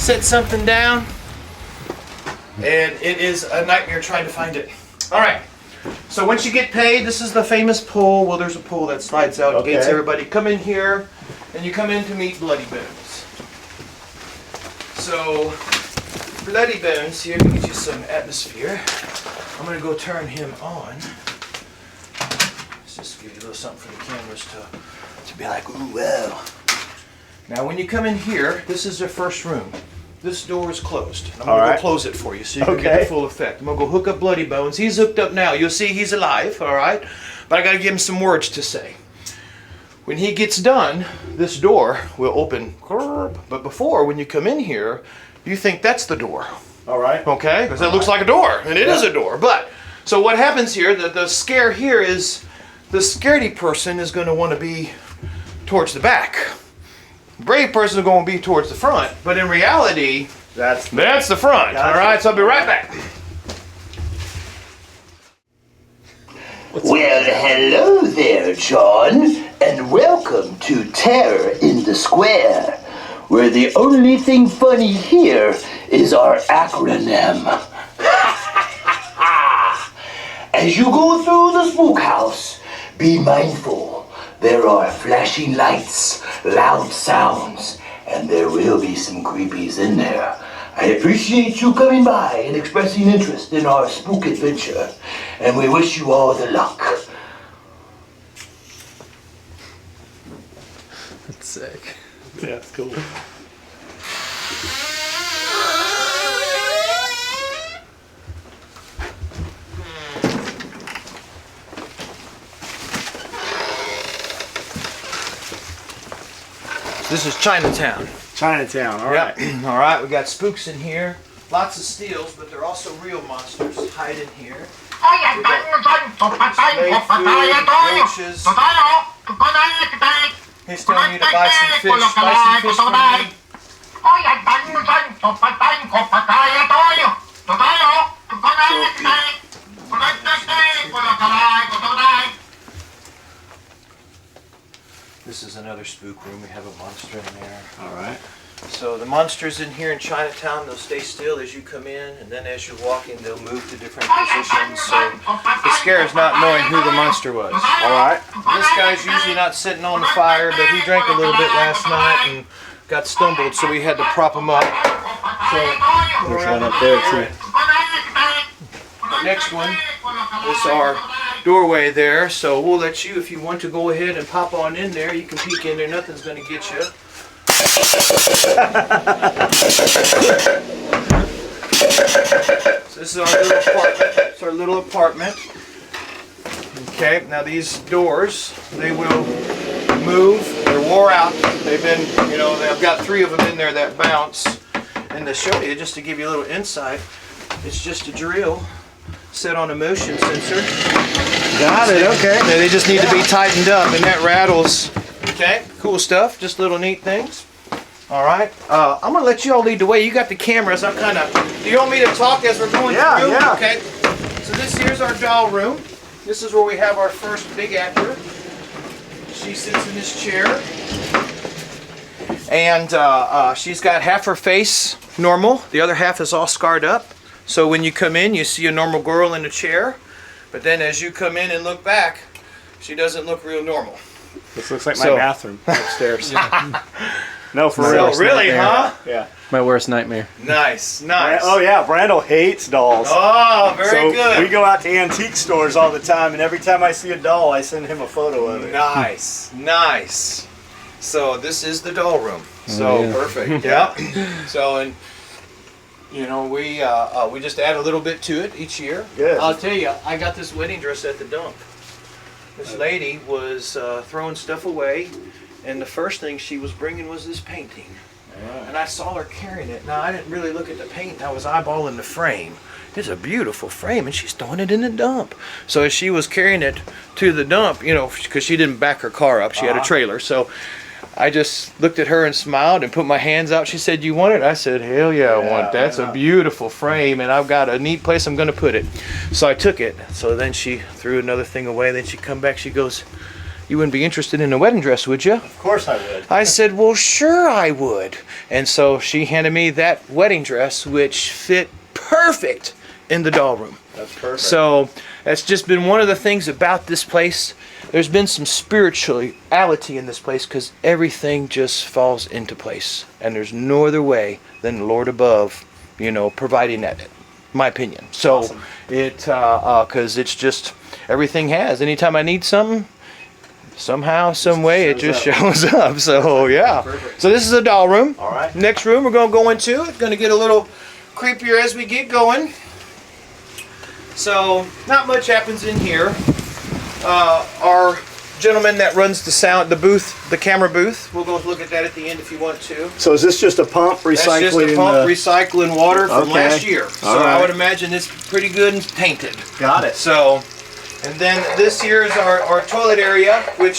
set something down, and it is a nightmare trying to find it. All right. So once you get paid, this is the famous pole. Well, there's a pole that slides out, gates everybody. Come in here, and you come in to meet Bloody Bones. So, Bloody Bones, here to get you some atmosphere. I'm gonna go turn him on. Let's just give you a little something for the cameras to be like, ooh, wow. Now, when you come in here, this is your first room. This door is closed. I'm going to go close it for you so you can get the full effect. I'm going to go hook up Bloody Bones. He's hooked up now. You'll see he's alive, all right? But I got to give him some words to say. When he gets done, this door will open. But before, when you come in here, you think that's the door. All right. Okay? Because that looks like a door, and it is a door. But, so what happens here, the scare here is the scaredy person is going to want to be towards the back. Brave person is going to be towards the front, but in reality, that's the front. Gotcha. All right, so I'll be right back. Well, hello there, John, and welcome to Terror in the Square, where the only thing funny here is our acronym. As you go through the spook house, be mindful. There are flashing lights, loud sounds, and there will be some creepies in there. I appreciate you coming by and expressing interest in our spook adventure, and we wish you all the luck. That's sick. Yeah, it's cool. This is Chinatown. Chinatown, all right. Yep. All right, we got spooks in here. Lots of steals, but they're also real monsters hide in here. We got roaches. He's telling you to buy some fish. Buy some fish for me. This is another spook room. We have a monster in there. All right. So the monsters in here in Chinatown, they'll stay still as you come in, and then as you're walking, they'll move to different positions. So the scare is not knowing who the monster was. All right. This guy's usually not sitting on the fire, but he drank a little bit last night and got stumbled, so we had to prop him up. So There's one up there too. The next one is our doorway there, so we'll let you, if you want to go ahead and pop on in there, you can peek in there, nothing's going to get you. So this is our little apartment. It's our little apartment. Okay, now these doors, they will move. They're wore out. They've been, I've got 3 of them in there that bounce. And to show you, just to give you a little insight, it's just a drill set on a motion sensor. Got it, okay. They just need to be tightened up, and that rattles. Okay, cool stuff. Just little neat things. All right, I'm gonna let you all lead the way. You got the cameras. I'm kind of. Do you want me to talk as we're going through? Yeah. Okay. So this here's our doll room. This is where we have our first big actor. She sits in this chair, and she's got half her face normal. The other half is all scarred up. So when you come in, you see a normal girl in a chair, but then as you come in and look back, she doesn't look real normal. This looks like my bathroom upstairs. No, for So, real. really, huh? Yeah. My worst nightmare. Nice, nice. Oh yeah, Brandel hates dolls. Oh, very so good. We go out to antique stores all the time, and every time I see a doll, I send him a photo of it. Nice, nice. So this is the doll room. So perfect. Yeah. So and we just add a little bit to it each year. Good. I'll tell you, I got this wedding dress at the dump. This lady was throwing stuff away, and the first thing she was bringing was this painting. And I saw her carrying it. Now, I didn't really look at the paint. I was eyeballing the frame. It's a beautiful frame, and she's throwing it in the dump. So as she was carrying it to the dump, because she didn't back her car up. She had a trailer. So I just looked at her and smiled and put my hands out. She said, "You want it?" I said, "Hell yeah, I want it. That's a beautiful frame, and I've got a neat place I'm going to put it." So I took it. So then she threw another thing away. Then she come back. She goes, you wouldn't be interested in a wedding dress, would you? Of course I would. I said, well, sure I would. And so she handed me that wedding dress, which fit perfect in the doll room. That's perfect. So that's just been one of the things about this place. There's been some spirituality in this place because everything just falls into place. And there's no other way than the Lord above, providing that, in my opinion. So awesome. Because it's just, everything has. Anytime I need something, somehow, some way, it just shows up. So yeah. Perfect. So this is a doll room. All right. Next room we're going to go into. It's going to get a little creepier as we get going. So not much happens in here. Our gentleman that runs the camera booth. We'll go look at that at the end if you want to. So is this just a pump recycling? That's just a pump recycling water from last year. So All right. I would imagine it's pretty good and tainted. Got it. So, and then this here is our toilet area, which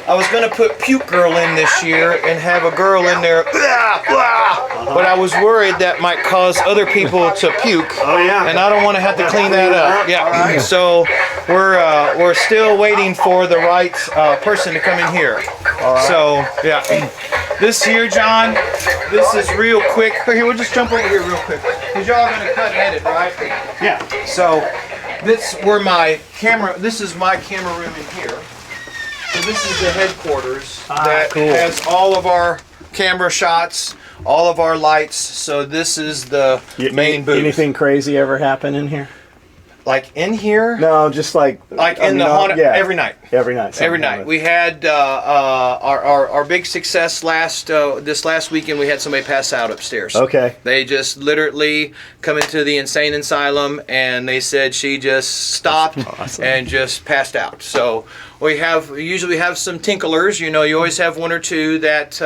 I was going to put Puke Girl in this year and have a girl in there, but I was worried that might cause other people to puke. Oh yeah. And I don't want to have to clean that up. Yeah. All right. So we're still waiting for the right person to come in here. All right. So yeah. This here, John, this is real quick. Here, we'll just jump over here real quick. Because y'all are going to cut and edit, right? Yeah. So this is my camera room in here. So this is the headquarters that cool. has all of our camera shots, all of our lights. So this is the main booth. Anything crazy ever happen in here? Like in here? No, just like In the haunted, every night. Every night. Every night. We had our big success this last weekend. We had somebody pass out upstairs. Okay. They just literally come into the insane asylum, and they said she just stopped awesome. and just passed out. So we usually have some tinklers. You always have one or two that.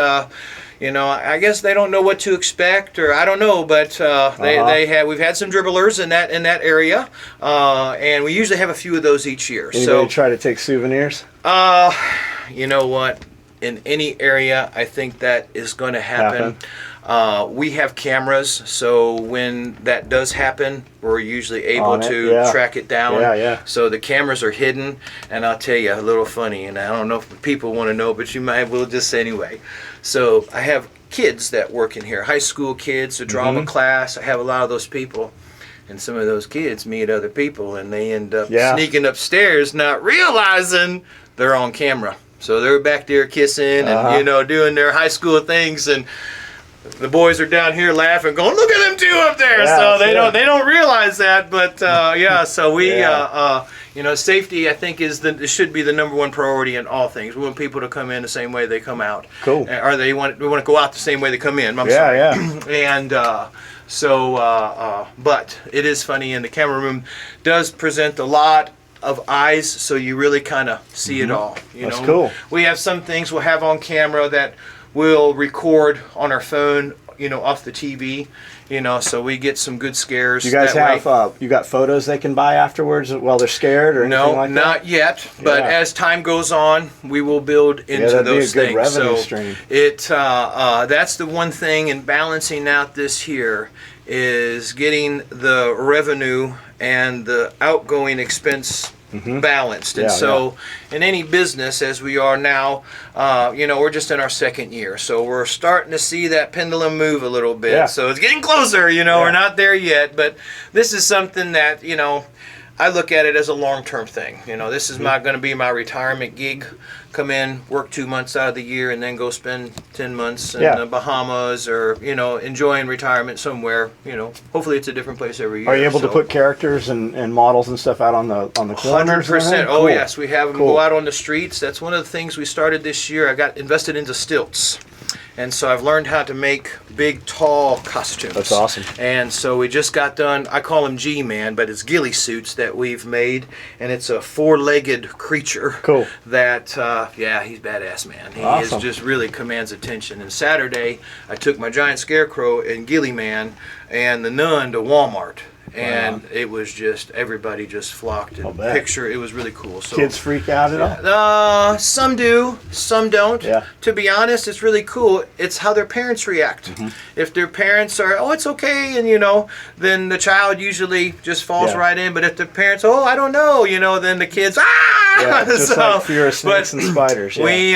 I guess they don't know what to expect, or I don't know, but we've had some dribblers in that area, and we usually have a few of those each year. Anybody try to take souvenirs? You know what? In any area, I think that is going to happen. We have cameras, so when that does happen, we're usually able to track it down. Yeah. So the cameras are hidden, and I'll tell you a little funny, and I don't know if people want to know, but you might will just anyway. So I have kids that work in here, high school kids, a drama class. I have a lot of those people. And some of those kids meet other people, and they end up sneaking upstairs, not realizing they're on camera. So they're back there kissing and, doing their high school things, and the boys are down here laughing, going, "Look at them two up there!" So they don't realize that, but So we, safety, I think, should be the number one priority in all things. We want people to come in the same way they come out. Cool. Or we want to go out the same way they come in. I'm sorry. And but it is funny, and the camera room does present a lot of eyes, so you really kind of see it all. That's cool. We have some things we'll have on camera that we'll record on our phone, off the TV, so we get some good scares. You guys have, you got photos they can buy afterwards while they're scared or anything like that? No, not yet, but as time goes on, we will build into those be a good things. Revenue So stream. that's the one thing in balancing out this here is getting the revenue and the outgoing expense balanced. And in any business, as we are now, we're just in our second year. So we're starting to see that pendulum move a little bit. Yeah. So it's getting closer, we're not there yet. But this is something that, I look at it as a long-term thing. This is going to be my retirement gig. Come in, work 2 months out of the year, and then go spend 10 months in the Bahamas or, enjoying retirement somewhere. Hopefully it's a different place every year. Are you able to put characters and models and stuff out on the corners? 100%. Oh, cool. yes. We have them go out on the streets. That's one of the things we started this year. I got invested into stilts. And so I've learned how to make big, tall costumes. That's awesome. And so we just got done, I call them G-Man, but it's ghillie suits that we've made. And it's a four-legged creature. Cool. That, he's badass, man. He awesome. is just really commands attention. And Saturday, I took my giant scarecrow and ghillie man and the nun to Walmart. and it was just everybody just flocked and bet. picture. It was really cool. So Kids freak out at all? some do, some don't. Yeah. To be honest, it's really cool. It's how their parents react. Mm-hmm. If their parents are, oh, it's okay, and then the child usually just falls Yeah. right in. But if the parents, oh, I don't know, then the kids, ah. Yeah, just like fear of snakes but and spiders. Yeah. We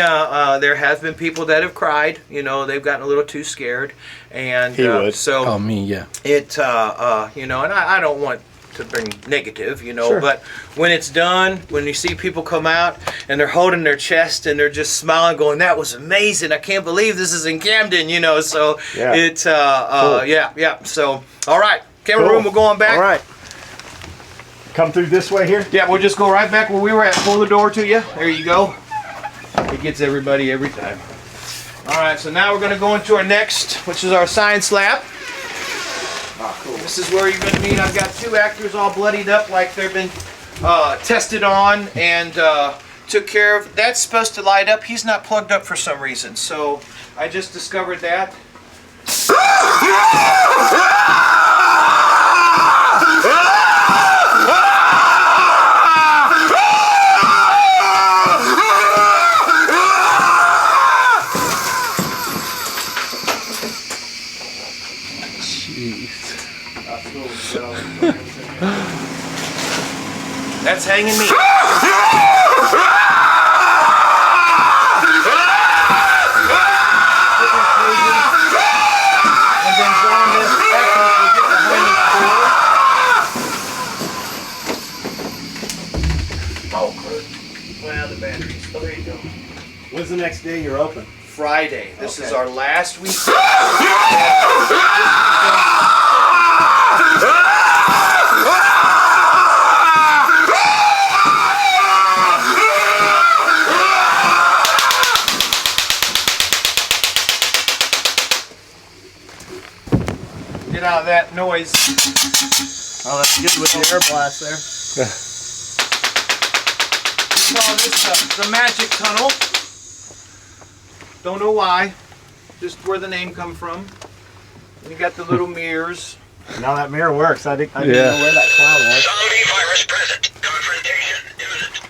there have been people that have cried. They've gotten a little too scared, and He would. so Oh, me, yeah. it and I don't want to bring negative, Sure. but when it's done, when you see people come out and they're holding their chest and they're just smiling, going, "That was amazing! I can't believe this is in Camden," So Yeah. it's Cool. yeah. So all right, camera Cool. room, we're going back. All right. Come through this way here. Yeah, we'll just go right back where we were at. Pull the door to you. There you go. It gets everybody every time. All right, so now we're going to go into our next, which is our science lab. Cool. This is where you're going to meet. I've got 2 actors all bloodied up like they've been tested on and took care of. That's supposed to light up. He's not plugged up for some reason. So I just discovered that. That's hanging me. And then John has actors will get behind the door. Oh, good. Well, the batteries. Oh, there you go. When's the next day you're open? Friday. This is Okay. our last week. Get out of that noise. Oh, that's good with the air blast there. Call this the magic tunnel. Don't know why. Just where the name come from. You got the little mirrors. Now that mirror works. I didn't know Yeah. where that cloud was. SOE virus present. Confrontation imminent.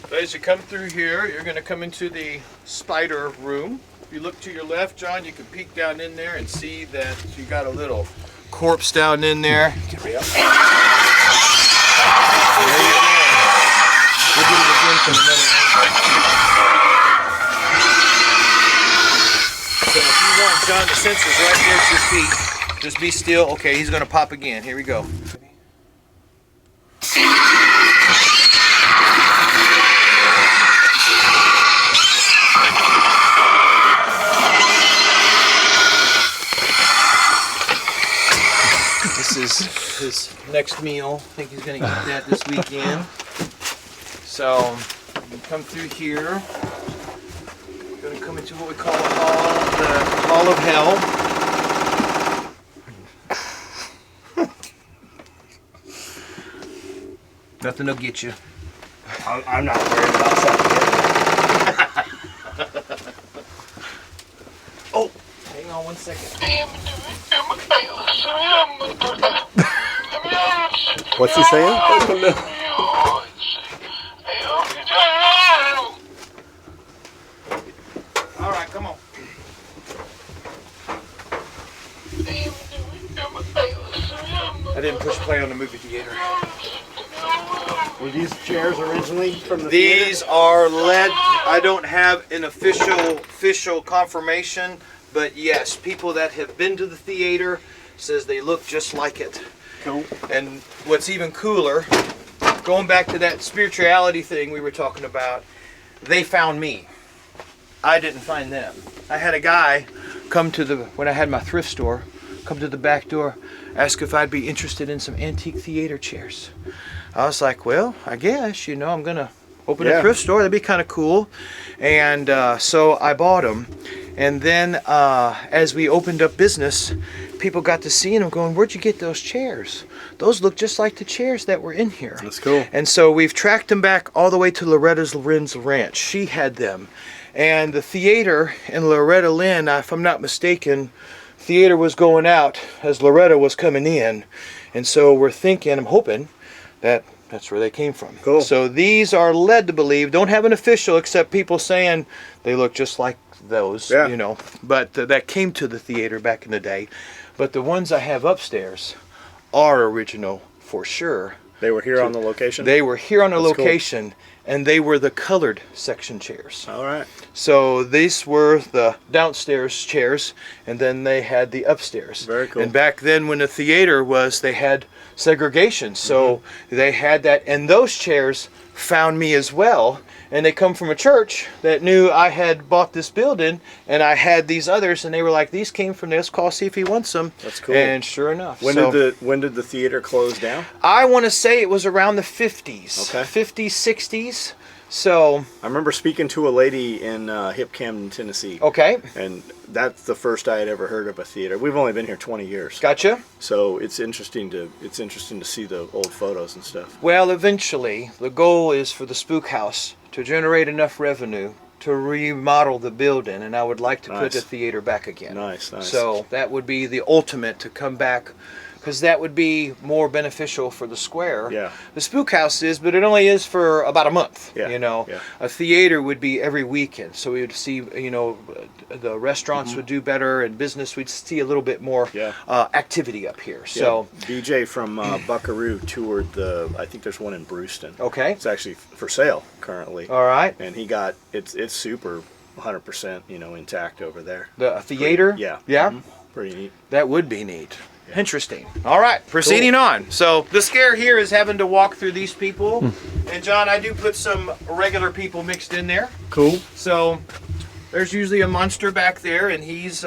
So as you come through here, you're going to come into the spider room. If you look to your left, John, you can peek down in there and see that you got a little corpse down in there. Get right up. There you go. We'll do it again from another angle. So if you want John the sensors right there at your feet, just be still. Okay, he's going to pop again. Here we go. This is his next meal. I think he's going to eat that this weekend. So, you come through here. We're going to come into what we call the Hall of Hell. Nothing will get you. I'm not worried about something. Oh, hang on one second. What's he saying? All right, come on. I didn't push play on the movie theater. Were these chairs originally from the theater? These are lead. I don't have an official confirmation, but yes, people that have been to the theater says they look just like it. Cool. And what's even cooler, going back to that spirituality thing we were talking about, they found me. I didn't find them. I had a guy come to when I had my thrift store, come to the back door, ask if I'd be interested in some antique theater chairs. I was like, well, I guess, I'm going to open a thrift store. That'd be kind of cool. And so I bought them. And then as we opened up business, people got to seeing them going, where'd you get those chairs? Those look just like the chairs that were in here. That's cool. And so we've tracked them back all the way to Loretta Lynn's ranch. She had them. And the theater in Loretta Lynn, if I'm not mistaken, theater was going out as Loretta was coming in. And so we're thinking, I'm hoping that that's where they came from. Cool. So these are led to believe, don't have an official except people saying they look just like those, Yeah. you know. But that came to the theater back in the day. But the ones I have upstairs are original for sure. They were here on the location? They were here on the That's cool. location, and they were the colored section chairs. All right. So these were the downstairs chairs, and then they had the upstairs. Very cool. And back then when the theater was, they had segregation. So they had that, and those chairs found me as well. And they come from a church that knew I had bought this building, and I had these others, and they were like, these came from this, call see if he wants them. That's cool. And sure enough. When did the theater close down? I want to say it was around the 50s. Okay. 50s, 60s. So, I remember speaking to a lady in Hip Camden, Tennessee. okay. And that's the first I had ever heard of a theater. We've only been here 20 years. Gotcha. So it's interesting to see the old photos and stuff. Well, eventually, the goal is for the Spook House to generate enough revenue to remodel the building, and I would like to put Nice. the theater back again. Nice, nice. So that would be the ultimate, to come back, because that would be more beneficial for the square. Yeah. The Spook House is, but it only is for about a month. Yeah, You know, yeah. a theater would be every weekend, so we would see, you know, the restaurants would do better, and business, we'd see a little bit more Yeah. activity up here. So, DJ from Buckaroo toured I think there's one in Brewston. okay. It's actually for sale currently. All right. And it's super 100%, intact over there. The theater? Yeah. Yeah? Mhm. Pretty neat. That would be neat. Interesting. All right, proceeding on. So the scare here is having to walk through these people. And John, I do put some regular people mixed in there. Cool. So there's usually a monster back there, and he's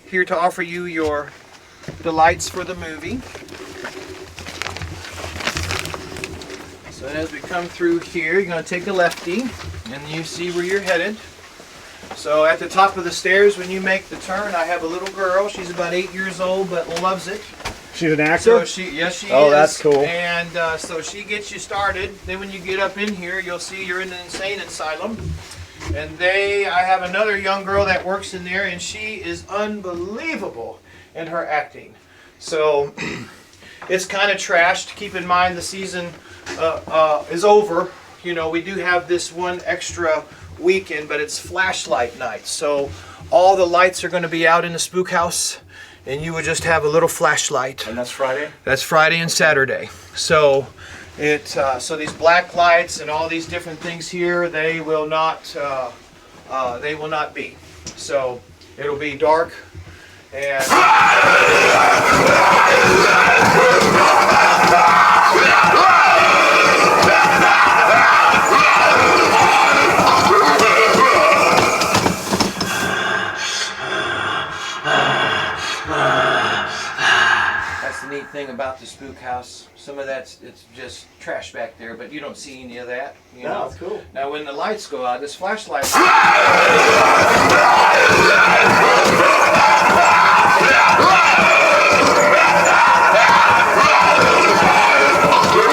here to offer you your delights for the movie. So as we come through here, you're going to take a lefty, and you see where you're headed. So at the top of the stairs, when you make the turn, I have a little girl. She's about 8 years old, but loves it. She's an actor? So she is. Oh, that's cool. And so she gets you started. Then when you get up in here, you'll see you're in an insane asylum. And I have another young girl that works in there, and she is unbelievable in her acting. So it's kind of trashed. Keep in mind the season is over. You know, we do have this one extra weekend, but it's flashlight night, so all the lights are going to be out in the Spook House, and you would just have a little flashlight. And that's Friday? That's Friday and Saturday. So so these black lights and all these different things here, they will not be. So it'll be dark and neat thing about the Spook House, some of it's just trash back there, but you don't see any of that. You know? It's cool. Now when the lights go out, this flashlight.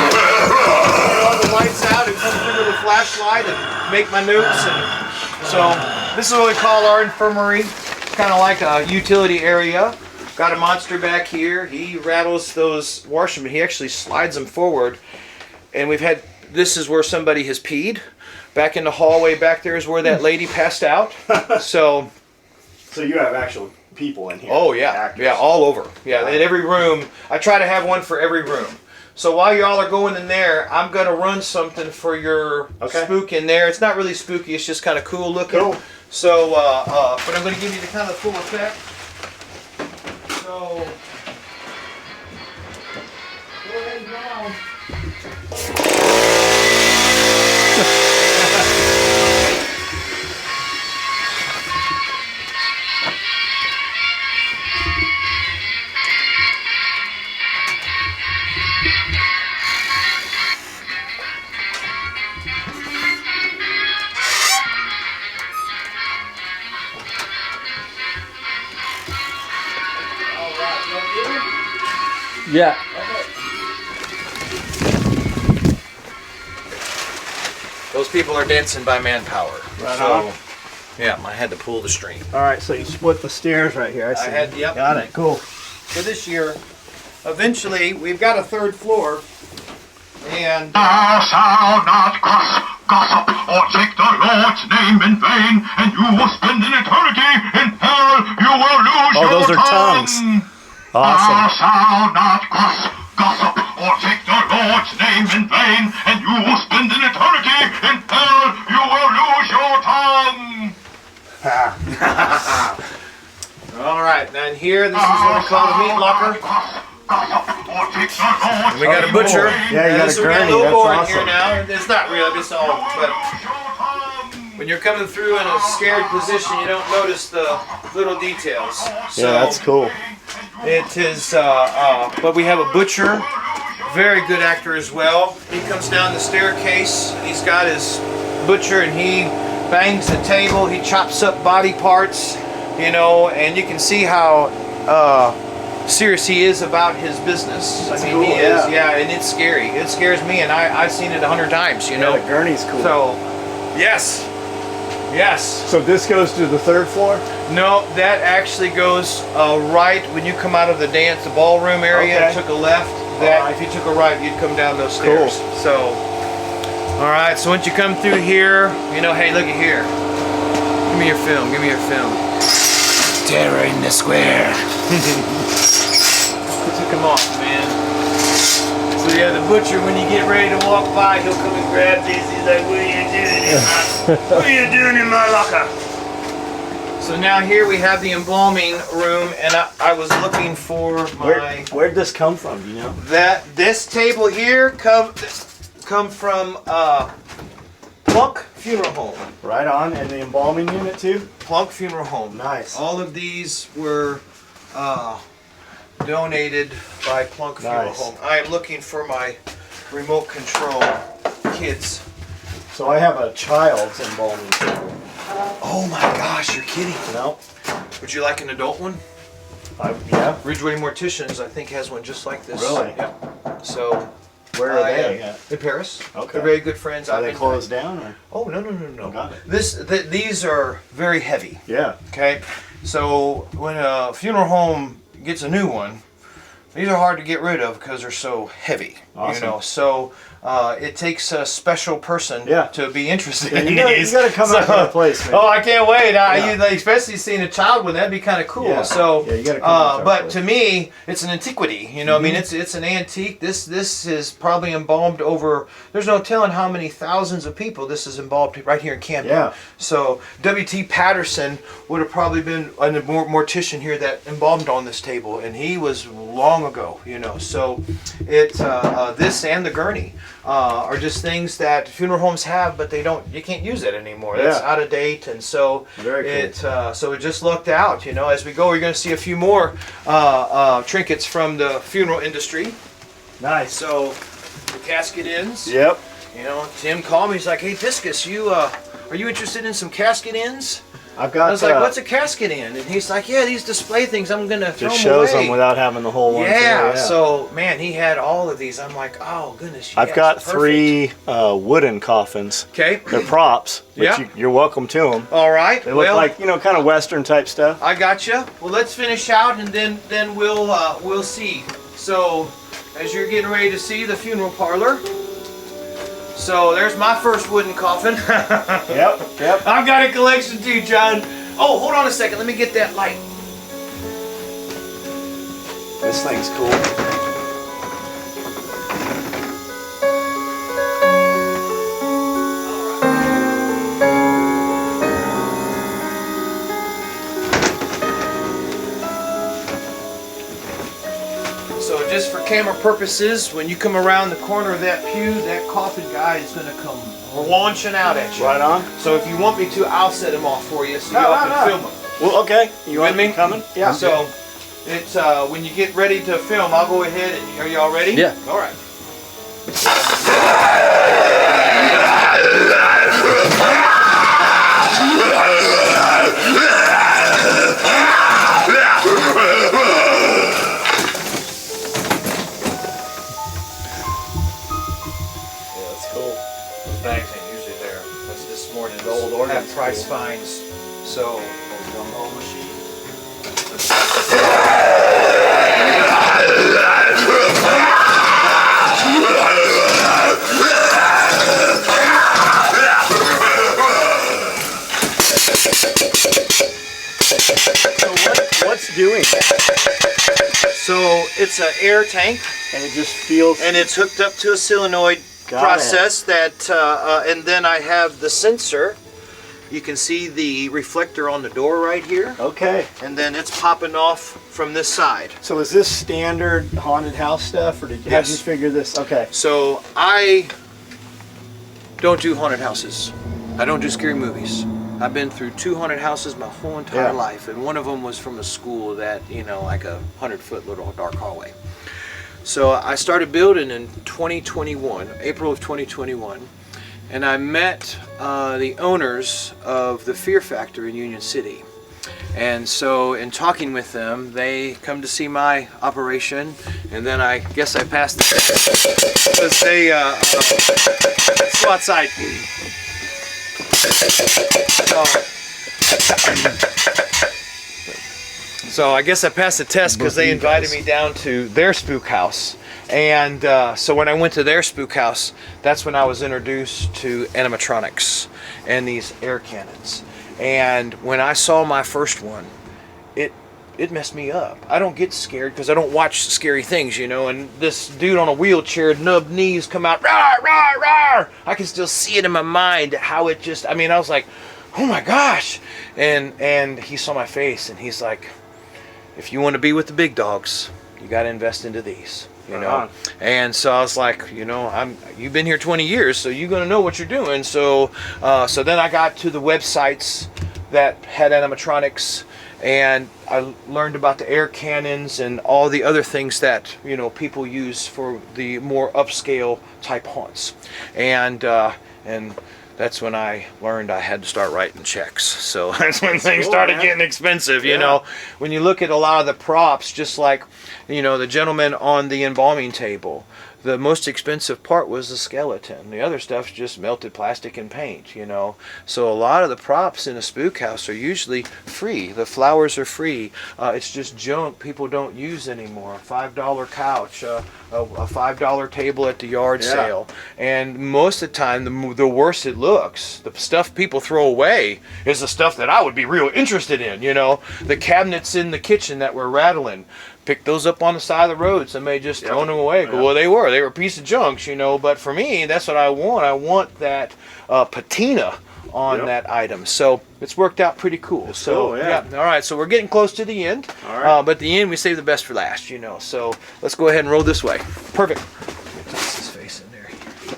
All the lights out and come through with a flashlight and make my notes. And so this is what we call our infirmary. It's kind of like a utility area. Got a monster back here. He rattles those washroom. He actually slides them forward. And this is where somebody has peed. Back in the hallway back there is where that lady passed out. So you have actual people in here. oh yeah, Actors. yeah, all over. Yeah, in every room. I try to have one for every room. So while y'all are going in there, I'm gonna run something for your spook in there. It's not really spooky. It's just kind of cool looking. Cool. So, but I'm gonna give you the kind of full effect. So, go ahead now. Yeah. Those people are dancing by manpower. Right so, on. yeah, I had to pull the string. All right, so you split the stairs right here. I see. Yep. Got it. Cool. For this year, eventually we've got a third floor, and Thou shalt not gossip or take the Lord's name in vain, and you will spend an eternity in hell. You will lose Oh, your those are tongues. Thou Awesome. shalt not gossip or take the Lord's name in vain, and you will spend an eternity in hell. You will lose your tongue. all right, now in here, this is what we call the meat locker. And we got a butcher. Yeah, you got a This will get gurney, a little that's boring awesome. here now. It's not real, it's all, but when you're coming through in a scared position, you don't notice the little details. So Yeah, that's cool. it is, but we have a butcher, very good actor as well. He comes down the staircase, and he's got his butcher, and he bangs the table, he chops up body parts, you know, and you can see how serious he is about his business. That's I mean, cool, he is, yeah. and it's scary. It scares me, and I've seen it 100 times, you know. Yeah, the gurney's cool. So, yes. So this goes to the third floor? No, that actually goes right when you come out of the ballroom area, Okay. and took a left. That Alright. if you took a right, you'd come down those stairs. Cool. So, all right. So once you come through here, you know, hey, look at here. Give me your film. Give me your film. Terror in the square. Took him off, man. So yeah, the butcher, when you get ready to walk by, he'll come and grab these. He's like, "What are you doing in what are you doing in my locker?" So now here we have the embalming room, and I was looking for my Where'd this come from, do you know? this table here come from Plunk Funeral Home. Right on, and the embalming unit too? Plunk Funeral Home. Nice. All of these were donated by Plunk Funeral Nice. Home. I am looking for my remote control kids. So I have a child's embalming table. Oh my gosh, you're kidding. No? Would you like an adult one? Yeah? Ridgeway Morticians, I think, has one just like this. Really? Yep. So, Where are they at? in Paris. Okay. They're very good friends. Are I've they been- closed down or? Oh, no. Got it. These are very heavy. Yeah. Okay, so when a funeral home gets a new one, these are hard to get rid of because they're so heavy. Awesome. You know, so it takes a special person Yeah. to be interested Yeah, in you these. gotta come out to the place, man. Oh, I can't wait! Yeah. Especially seeing a child one, that'd be kind of cool. Yeah. So, Yeah, you gotta come out to our but place. to me, it's an antiquity. You know, I mean, it's an antique. This is probably embalmed over. There's no telling how many thousands of people this is embalmed right here in Camden. Yeah. So W.T. Patterson would have probably been a mortician here that embalmed on this table, and he was long ago. You know, so this and the gurney are just things that funeral homes have, but you can't use it anymore. That's Yeah. out of date, and so Very cool. so it just lucked out. You know, as we go, we're going to see a few more trinkets from the funeral industry. Nice. So the casket ends. Yep. You know, Tim called me. He's like, "Hey, Discus, are you interested in some casket ends?" I've got I was like, "What's a casket end?" And he's like, "Yeah, these display things. I'm gonna throw just them shows away." them without having the whole one. Yeah, too, so man, he had all of these. I'm like, oh goodness. I've yes, got perfect. 3 wooden coffins. Okay. They're props, but Yeah. you're welcome to them. All right. They look well, like, kind of Western type stuff. I gotcha. Well, let's finish out, and then we'll see. So, as you're getting ready to see the funeral parlor. So there's my first wooden coffin. Yep. I've got a collection too, John. Oh, hold on a second. Let me get that light. This thing's cool. So just for camera purposes, when you come around the corner of that pew, that coffin guy is going to come launching out at you. Right on. So if you want me to, I'll set him off for you so No, y'all no, can no. film him. Well, okay. You with want me? me coming? Yeah. So it's when you get ready to film, I'll go ahead and are y'all ready? Yeah. All right. Yeah, that's cool. Those bags ain't usually there. That's this morning's Gold organ half price school. finds. So Gumball machine. it's an air tank, And it just feels. and it's hooked up to a solenoid Got process that, and then I have the sensor. You can see the reflector on the door right here, Okay. and then it's popping off from this side. So is this standard haunted house stuff, or did you, how did you Yes. figure this? Okay. So I don't do haunted houses. I don't do scary movies. I've been through 2 haunted houses my whole entire Yeah. life, and one of them was from a school that, you know, like a 100-foot little dark hallway. So I started building in 2021, April of 2021, and I met the owners of the Fear Factor in Union City. And so in talking with them, they come to see my operation, and then I guess I passed the because they let's go outside. So I guess I passed the test because they invited me down to their spook house. And so when I went to their spook house, that's when I was introduced to animatronics and these air cannons. And when I saw my first one, it messed me up. I don't get scared because I don't watch scary things, you know. And this dude on a wheelchair, nub knees, come out, rawr, rawr, rawr. I can still see it in my mind how it just, I mean, I was like, oh my gosh. And he saw my face and he's like, if you want to be with the big dogs, you got to invest into these, you know. And so I was like, you know, you've been here 20 years, so you're going to know what you're doing. So so then I got to the websites that had animatronics, and I learned about the air cannons and all the other things that, you know, people use for the more upscale type haunts. And that's when I learned I had to start writing checks. So that's when things started getting expensive, you know. When you look at a lot of the props, just like, you know, the gentleman on the embalming table, the most expensive part was the skeleton. The other stuff's just melted plastic and paint, you know. So a lot of the props in a spook house are usually free. The flowers are free. It's just junk people don't use anymore. A $5 couch, a $5 table at the yard sale. And most of the time, the worse it looks, the stuff people throw away is the stuff that I would be real interested in, you know. The cabinets in the kitchen that were rattling, pick those up on the side of the road. Somebody just thrown them away. Well, they were a piece of junk, you know. But for me, that's what I want. I want that patina on that item. So it's worked out pretty cool. So cool, yeah. All right. So we're getting close to the end. All right. But the end, we save the best for last, you know. So let's go ahead and roll this way. Perfect. Toss his face in there.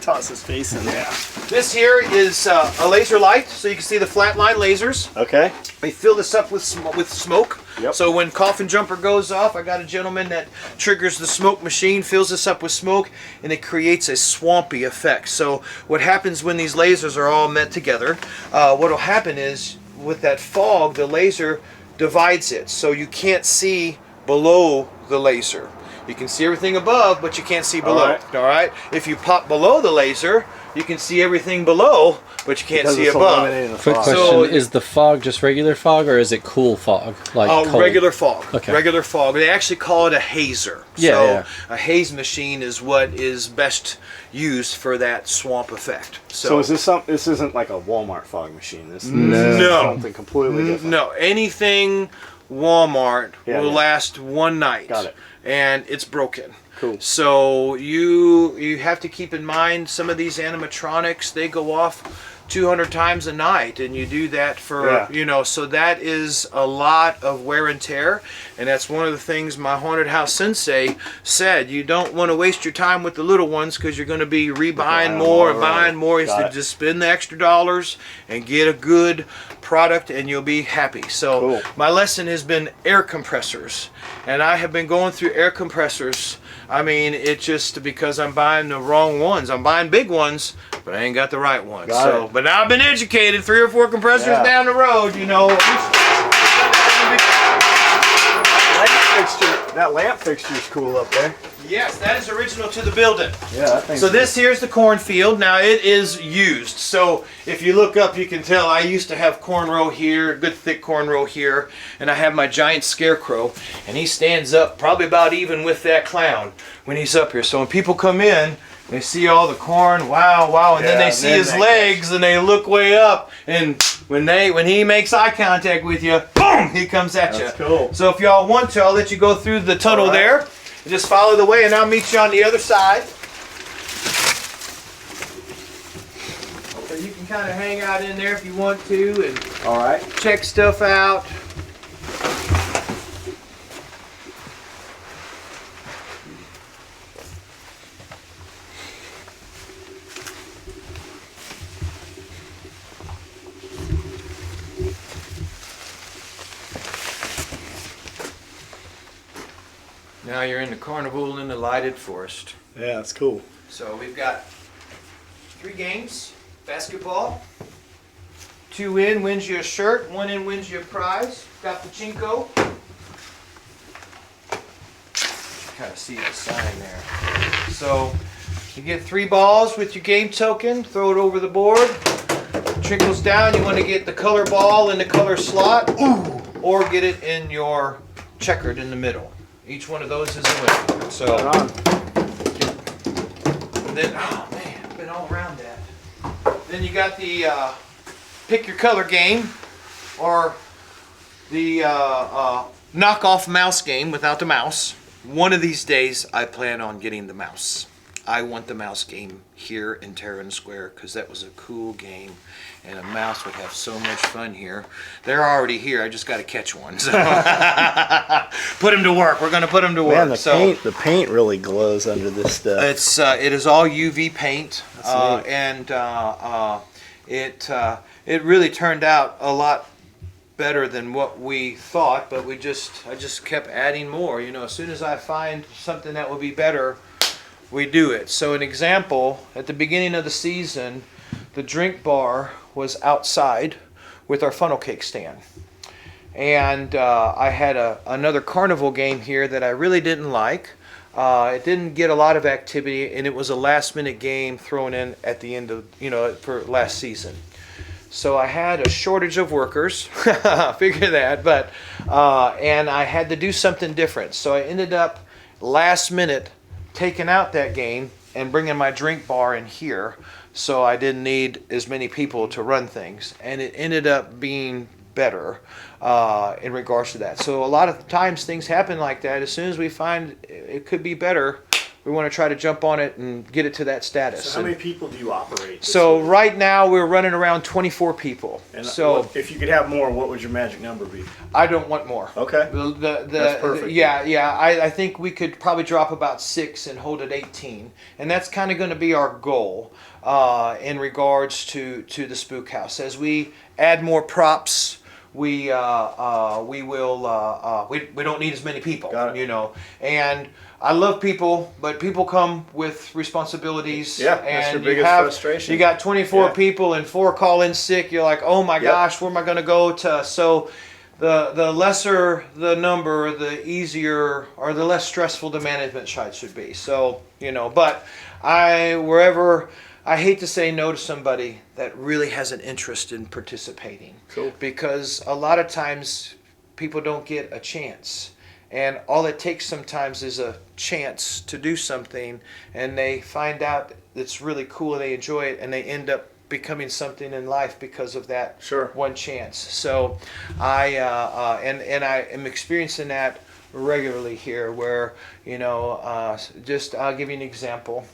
Toss his face in there. This here is a laser light, so you can see the flatline lasers. Okay. We fill this up with smoke. Yep. So when coffin jumper goes off, I got a gentleman that triggers the smoke machine, fills this up with smoke, and it creates a swampy effect. So what happens when these lasers are all met together, what will happen is with that fog, the laser divides it. So you can't see below the laser. You can see everything above, but you can't see below. All right. If you pop below the laser, you can see everything below, but you can't see above. Quick question, So, is the fog just regular fog or is it cool fog? Like cold? regular fog. Okay. Regular fog. They actually call it a hazer. Yeah, so yeah. a haze machine is what is best used for that swamp effect. So is this this isn't like a Walmart fog machine. This is No. something completely different. No, anything Walmart will last one night. Got it. And it's broken. Cool. So you have to keep in mind some of these animatronics, they go off 200 times a night, and you do that for, you know, so that is a lot of wear and tear. And that's one of the things my haunted house sensei said. You don't want to waste your time with the little ones because you're going to be rebuying more and buying more. Is to just spend the extra dollars and get a good product and you'll be happy. So my lesson has been air compressors, and I have been going through air compressors. I mean, it's just because I'm buying the wrong ones. I'm buying big ones, but I ain't got the right ones. But now I've been educated. 3 or 4 compressors down the road, you know. That lamp fixture is cool up there. Yes, that is original to the building. Yeah, I think so. This here's the cornfield. Now it is used. So if you look up, you can tell I used to have cornrow here, good thick cornrow here, and I have my giant scarecrow, and he stands up probably about even with that clown when he's up here. So when people come in, they see all the corn, wow, and then they see his legs, and they look way up, and when he makes eye contact with you, boom, he comes at you. That's cool. So if y'all want to, I'll let you go through the tunnel there. Just follow the way and I'll meet you on the other side. So you can kind of hang out in there if you want to and All right. check stuff out. Now you're in the Carnival in the lighted forest. Yeah, that's cool. So we've got 3 games. Basketball. 2 in wins you a shirt. 1 in wins you a prize. Got pachinko. Kind of see the sign there. So you get 3 balls with your game token. Throw it over the board. Trickles down. You want to get the color ball in the color slot. Ooh, or get it in your checkered in the middle. Each one of those is a winner. So, and then, oh man, I've been all around that. Then you got the pick your color game, or the knockoff mouse game without the mouse. One of these days, I plan on getting the mouse. I want the mouse game here in Terran Square because that was a cool game, and a mouse would have so much fun here. They're already here. I just got to catch one. So put them to work. We're going to put them to work. Man, So the paint really glows under this stuff. it is all UV paint, That's neat. and it really turned out a lot better than what we thought. But I just kept adding more. You know, as soon as I find something that will be better, we do it. So an example, at the beginning of the season, the drink bar was outside with our funnel cake stand. And I had another Carnival game here that I really didn't like. It didn't get a lot of activity, and it was a last minute game thrown in at the end of, for last season. So I had a shortage of workers, figure that, but, and I had to do something different. So I ended up last minute taking out that game and bringing my drink bar in here, so I didn't need as many people to run things, and it ended up being better in regards to that. So a lot of times things happen like that. As soon as we find it could be better, we want to try to jump on it and get it to that status. So how many people do you operate? So right now we're running around 24 people. And so if you could have more, what would your magic number be? I don't want more. Okay. That's perfect. Yeah. I think we could probably drop about 6 and hold at 18, and that's kind of going to be our goal in regards to the spook house. As we add more props, we will we don't need as many people. Got it. And I love people, but people come with responsibilities. Yeah, and that's your biggest frustration. You got 24 Yeah. people and 4 call in sick. You're like, oh my gosh, where am I going to go to? So the lesser the number, the easier or the less stressful the management side should be. So, but I hate to say no to somebody that really has an interest in participating. Cool. Because a lot of times people don't get a chance. And all it takes sometimes is a chance to do something, and they find out it's really cool and they enjoy it, and they end up becoming something in life because of that one chance. So I am experiencing that regularly here where, just I'll give you an example.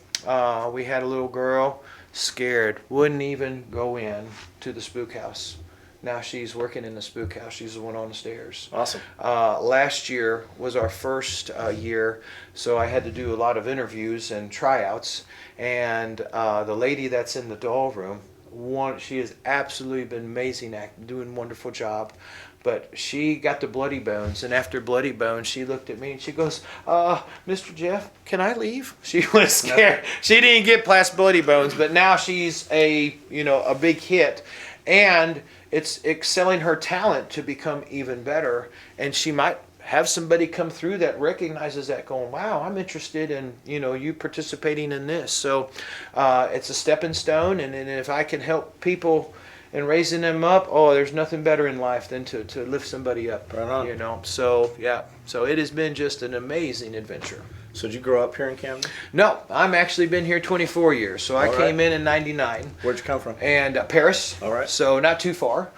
We had a little girl scared, wouldn't even go in to the spook house. Now she's working in the spook house. She's the one on the stairs. Awesome. Last year was our first year, so I had to do a lot of interviews and tryouts. And the lady that's in the doll room, she has absolutely been amazing, doing a wonderful job. But she got the bloody bones, and after bloody bones, she looked at me and she goes, Mr. Jeff, can I leave? She was scared. She didn't get past bloody bones, but now she's a big hit. And it's excelling her talent to become even better, and she might have somebody come through that recognizes that, going, wow, I'm interested in you participating in this. So it's a stepping stone, and if I can help people and raising them up, there's nothing better in life than to lift somebody up. Right on. So it has been just an amazing adventure. So did you grow up here in Camden? No, I'm actually been here 24 years. So I came in '99. Where'd you come from? And Paris. All right. So not too far.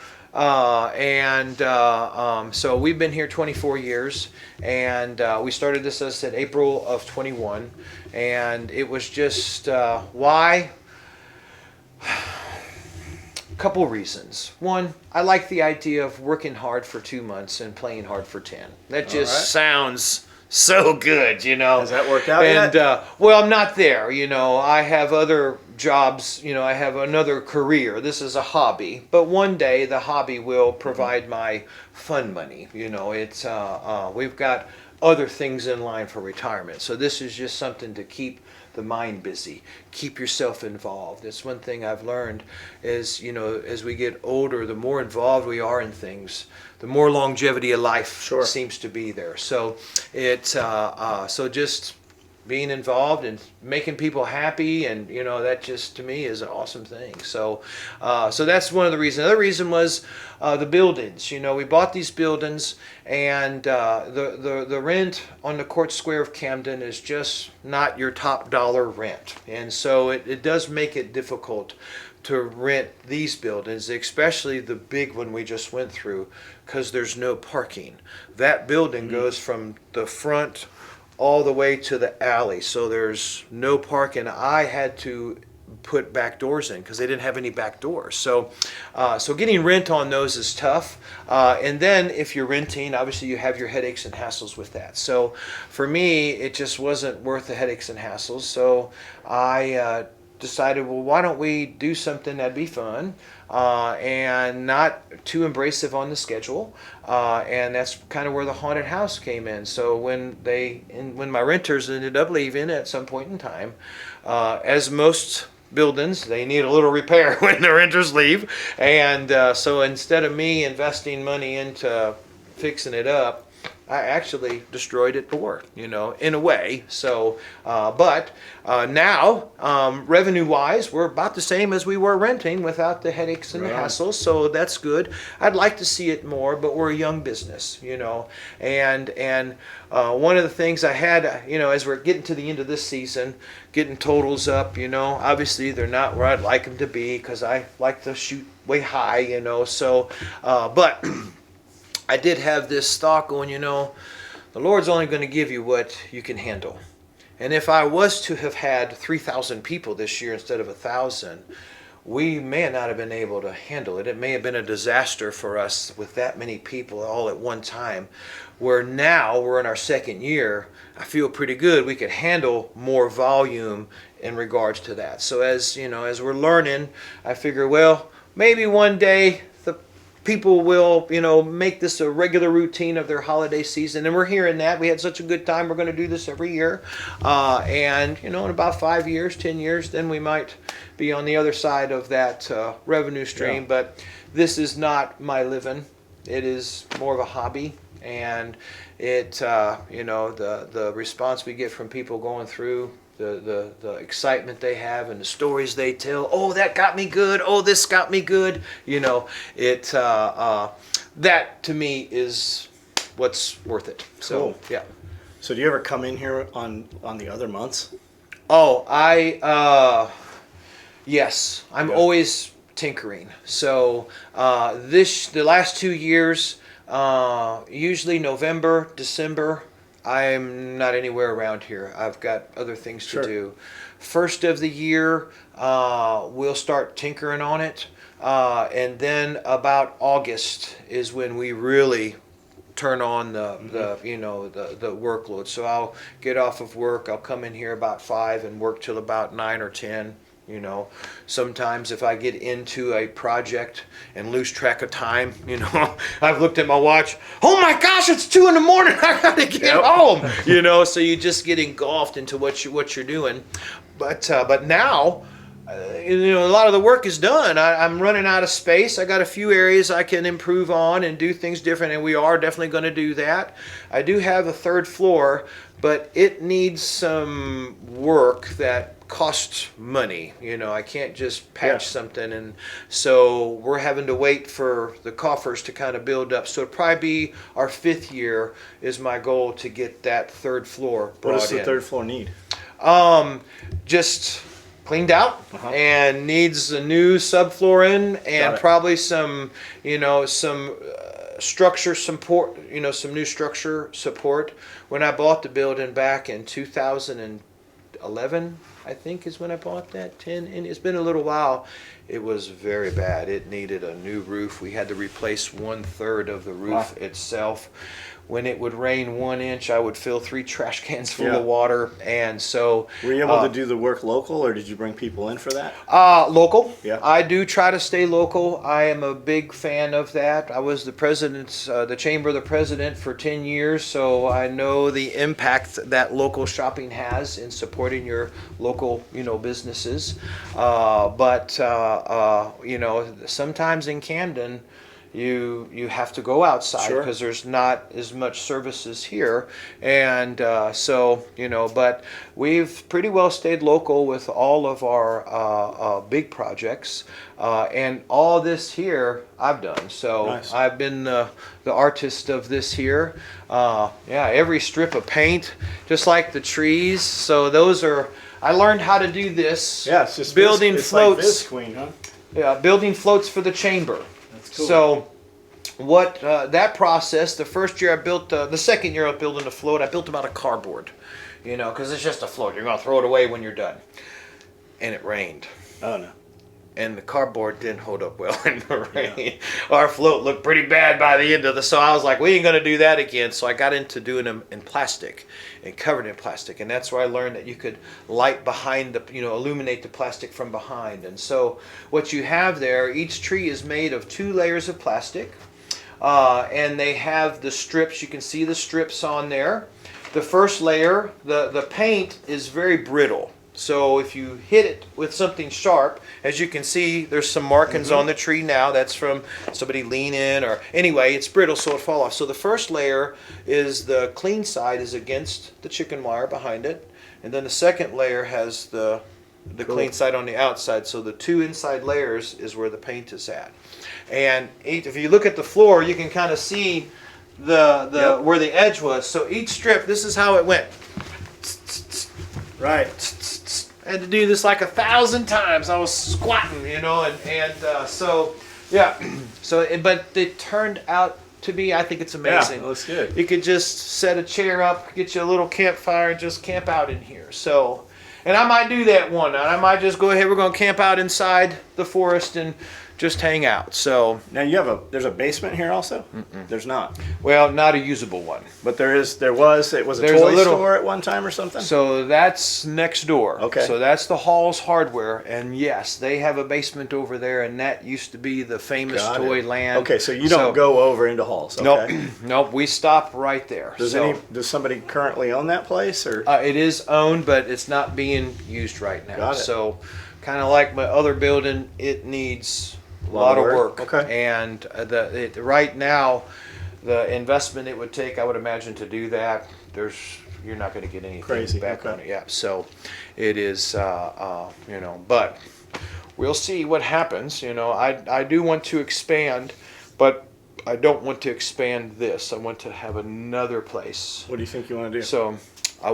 So we've been here 24 years, and we started this, as I said, April of 21, and it was just why. Couple reasons. One, I like the idea of working hard for 2 months and playing hard for 10. That just sounds so good, you know. Has that worked out and, yet? well, I'm not there, you know. I have other jobs, you know. I have another career. This is a hobby. But one day the hobby will provide my fun money. You know, it's we've got other things in line for retirement. So this is just something to keep the mind busy, keep yourself involved. That's one thing I've learned is, you know, as we get older, the more involved we are in things, the more longevity of life seems to be there. So it's so just being involved and making people happy, and you know, that just to me is an awesome thing. So so that's one of the reasons. Another reason was the buildings. You know, we bought these buildings, and the rent on the Court Square of Camden is just not your top dollar rent, and so it does make it difficult to rent these buildings, especially the big one we just went through, because there's no parking. That building goes from the front all the way to the alley, so there's no parking. I had to put back doors in because they didn't have any back doors. So so getting rent on those is tough. And then if you're renting, obviously you have your headaches and hassles with that. So for me, it just wasn't worth the headaches and hassles. So I decided, well, why don't we do something that'd be fun and not too abrasive on the schedule, and that's kind of where the haunted house came in. So when my renters ended up leaving at some point in time, as most buildings, they need a little repair when the renters leave, and so instead of me investing money into fixing it up, I actually destroyed it more, you know, in a way. So, but now, revenue-wise, we're about the same as we were renting without the headaches and the hassles. So that's good. I'd like to see it more, but we're a young business, you know. And one of the things I had, you know, as we're getting to the end of this season, getting totals up, you know, obviously they're not where I'd like them to be because I like to shoot way high, you know. So, but I did have this thought going, you know, the Lord's only going to give you what you can handle. And if I was to have had 3,000 people this year instead of 1,000, we may not have been able to handle it. It may have been a disaster for us with that many people all at one time. Where now we're in our second year, I feel pretty good. We could handle more volume in regards to that. So as you know, as we're learning, I figure, well, maybe one day people will, you know, make this a regular routine of their holiday season. And we're hearing that. We had such a good time. We're going to do this every year. And, you know, in about 5 years, 10 years, then we might be on the other side of that revenue stream. Yeah. But this is not my living. It is more of a hobby. And it, you know, the response we get from people going through, the excitement they have and the stories they tell. Oh, that got me good. Oh, this got me good. You know, it that to me is what's worth it. So cool. Yeah. So do you ever come in here on the other months? Oh, yes. I'm always tinkering. So the last 2 years, usually November, December, I'm not anywhere around here. I've got other things to do. First of the year, we'll start tinkering on it. And then about August is when we really turn on the workload. So I'll get off of work. I'll come in here about 5 and work till about 9 or 10. You know, sometimes if I get into a project and lose track of time, you know, I've looked at my watch. Oh my gosh, it's 2 a.m. I gotta get home. You know, so you just get engulfed into what you're doing. But now, you know, a lot of the work is done. I'm running out of space. I got a few areas I can improve on and do things different, and we are definitely going to do that. I do have a 3rd floor, but it needs some work that costs money. You know, I can't just patch something, and so we're having to wait for the coffers to kind of build up. So it'll probably be our 5th year is my goal to get that 3rd floor brought in. What does the 3rd floor need? Just cleaned out and needs a new subfloor in Got and it. probably some, some structure support, some new structure support. When I bought the building back in 2011, I think is when I bought that, 10, and it's been a little while. It was very bad. It needed a new roof. We had to replace 1/3 of the roof itself. When it would rain 1 inch, I would fill 3 trash cans full of water. And so, Were you able to do the work local, or did you bring people in for that? local. Yeah. I do try to stay local. I am a big fan of that. I was the the chamber of the president for 10 years, so I know the impact that local shopping has in supporting your local, businesses. Sometimes in Camden, you have to go outside Sure. because there's not as much services here, and but we've pretty well stayed local with all of our big projects, and all this here I've done. So Nice. I've been the artist of this here. Every strip of paint, just like the trees. So those are. I learned how to do this. Yeah, it's just building it's floats. like this, Queen, huh? Yeah, building floats for the chamber. That's cool. So, what that process? The first year I built, the second year I was building a float. I built them out of cardboard, because it's just a float. You're gonna throw it away when you're done. And it rained, Oh no. and the cardboard didn't hold up well in the rain. Our float looked pretty bad by the end of the. So I was like, we ain't gonna do that again. So I got into doing them in plastic, and covered in plastic, and that's where I learned that you could light behind the, illuminate the plastic from behind. And so what you have there, each tree is made of 2 layers of plastic, and they have the strips. You can see the strips on there. The first layer, the paint is very brittle. So if you hit it with something sharp, as you can see, there's some markings on the tree now. That's from somebody leaning, or anyway, it's brittle, so it fall off. So the first layer is the clean side is against the chicken wire behind it, and then the second layer has the clean side on the outside. So the 2 inside layers is where the paint is at. And if you look at the floor, you can kind of see the where the edge was. So each strip, this is how it went. Right. I had to do this like 1,000 times. I was squatting, so but it turned out to be, I think it's amazing. Yeah, looks good. You could just set a chair up, get you a little campfire, and just camp out in here. So, and I might do that one night. I might just go ahead. We're going to camp out inside the forest and just hang out. So, Now there's a basement here also? There's not. well, not a usable one. But it was a There's toy a little- store at one time or something? So that's next door. Okay. So that's the Hall's Hardware, and yes, they have a basement over there, and that used to be the famous Got toy it. land. Okay, so you don't go over into halls. Okay. Nope, nope. We stop right there. Does somebody currently own that place, or? It is owned, but it's not being used right now. Got it. So, kind of like my other building, it needs a lot of work. Okay. And right now, the investment it would take, I would imagine, to do that, you're not going to get anything Crazy, back okay. on it. Yeah. So, it is, but we'll see what happens. I do want to expand, but I don't want to expand this. I want to have another place. What do you think you want to do? So,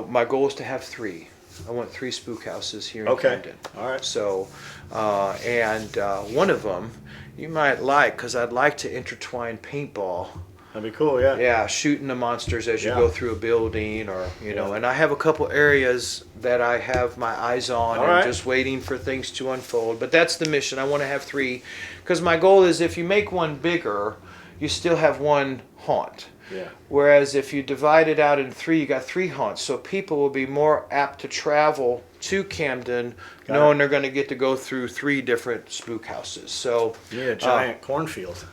my goal is to have 3. I want 3 spook houses here in Okay. Camden. All right. So, one of them you might like, because I'd like to intertwine paintball. That'd be cool, yeah. Yeah, shooting the monsters as you Yeah. go through a building, or and I have a couple areas that I have my eyes on All and right. just waiting for things to unfold. But that's the mission. I want to have 3, because my goal is if you make one bigger, you still have one haunt. Yeah. Whereas if you divide it out in 3, you got 3 haunts. So people will be more apt to travel to Camden, knowing they're going to get to go through 3 different spook houses. So Yeah, a giant cornfield.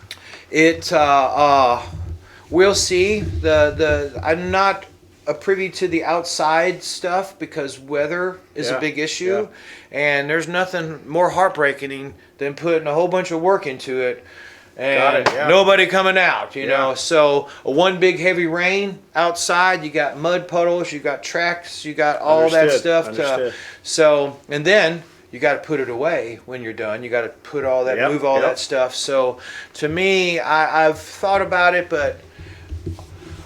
we'll see. I'm not privy to the outside stuff because weather is a big issue, and there's nothing more heartbreaking than putting a whole bunch of work into it and nobody coming out, know. So one big heavy rain outside, you got mud puddles, you got tracks, you got all that stuff. And then you got to put it away when you're done. You got to put all that, move all that stuff. So to me, I've thought about it, but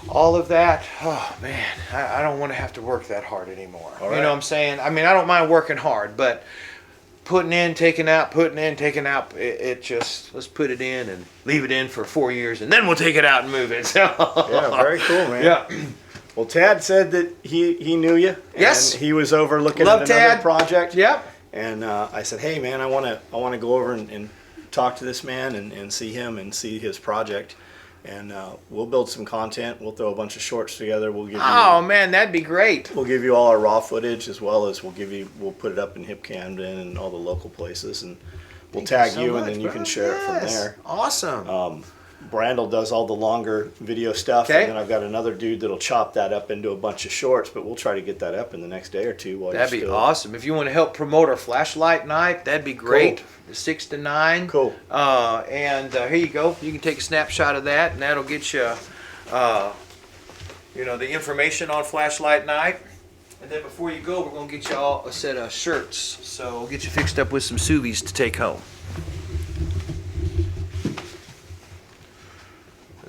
all of that, oh man, I don't want to have to work that hard anymore. You know what I'm saying? I mean, I don't mind working hard, but putting in, taking out, putting in, taking out. It just, let's put it in and leave it in for 4 years, and then we'll take it out and move it. So Yeah, very cool, man. yeah. Well, Tad said that he knew you. Yes. And he was over looking Love at another Tad. project. Yep. And I said, hey, man, I want to go over and talk to this man and see him and see his project. And we'll build some content. We'll throw a bunch of shorts together. We'll give Oh man, that'd be great. We'll give you all our raw footage, as well as we'll put it up in Hip Camden and all the local places, and we'll Thank tag so you, much, and then you bro. can share it from Yes. there. Awesome. Brandel does all the longer video stuff, Okay. and then I've got another dude that'll chop that up into a bunch of shorts, but we'll try to get that up in the next day or two. While That'd you're be still... awesome. If you want to help promote our flashlight night, that'd be great. Cool. 6 to 9. Cool. And here you go. You can take a snapshot of that, and that'll get you, the information on flashlight night. And then before you go, we're gonna get you all a set of shirts. So we'll get you fixed up with some sous vides to take home.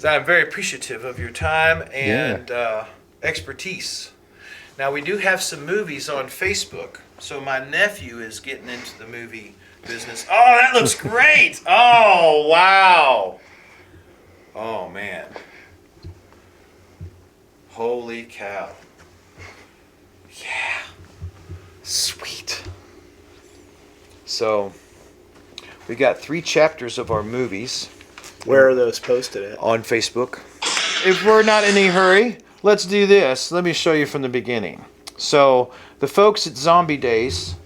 I'm very appreciative of your time and expertise. Now we do have some movies on Facebook. So my nephew is getting into the movie business. Oh, that looks great! Oh, wow! Oh man! Holy cow! Yeah, sweet. So we got 3 chapters of our movies. Where are those posted at? On Facebook. If we're not in any hurry, let's do this. Let me show you from the beginning. So the folks at Zombie Days